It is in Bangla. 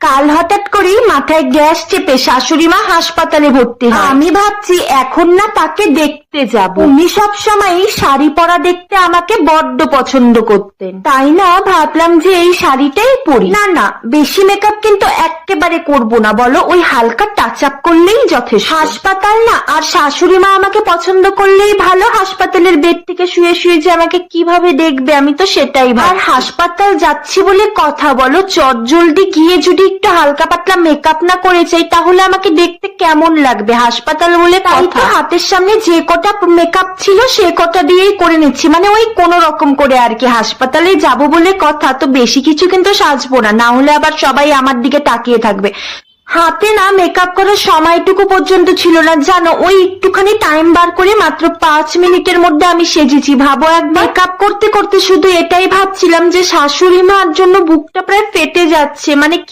কাল হঠাৎ করেই মাথায় গ্যাস চেপে শাশুড়ি মা হাসপাতালে ভর্তি হয়। আমি ভাবছি এখন না তাকে দেখতে যাব। উনি সবসময় শাড়ি পরা দেখতে আমাকে বড্ড পছন্দ করতেন, তাই না ভাবলাম যে এই শাড়িটাই পরি। না না, বেশি মেকআপ কিন্তু একেবারে করব না, বলো ওই হালকা টাচ আপ করলেই যথেষ্ট। হাসপাতাল না, আর শাশুড়ি মা আমাকে পছন্দ করলেই ভালো। হাসপাতালের বেড থেকে শুয়ে শুয়ে যে আমাকে কিভাবে দেখবে, আমি তো সেটাই ভাবি। আর হাসপাতাল যাচ্ছি বলে কথা, বলো চটজলদি গিয়ে যদি একটু হালকা পাতলা মেকআপ না করে যাই তাহলে আমাকে দেখতে কেমন লাগবে? হাসপাতাল বলে কথা, হাতের সামনে যে কটা মেকআপ ছিল সে কটা দিয়েই করে নিচ্ছি, মানে ওই কোনো রকম করে আর কি। হাসপাতালে যাব বলে কথা, তো বেশি কিছু কিন্তু সাজবো না, না হলে আবার সবাই আমার দিকে তাকিয়ে থাকবে। হাতে না মেকআপ করার সময়টুকু পর্যন্ত ছিল না জানো, ওই একটুখানি টাইম বার করে মাত্র 5 মিনিটের মধ্যে আমি সেজেছি। ভাবো, এক মেকআপ করতে করতে শুধু এটাই ভাবছিলাম যে শাশুড়ি মার জন্য বুকটা প্রায় ফেটে যাচ্ছে, মানে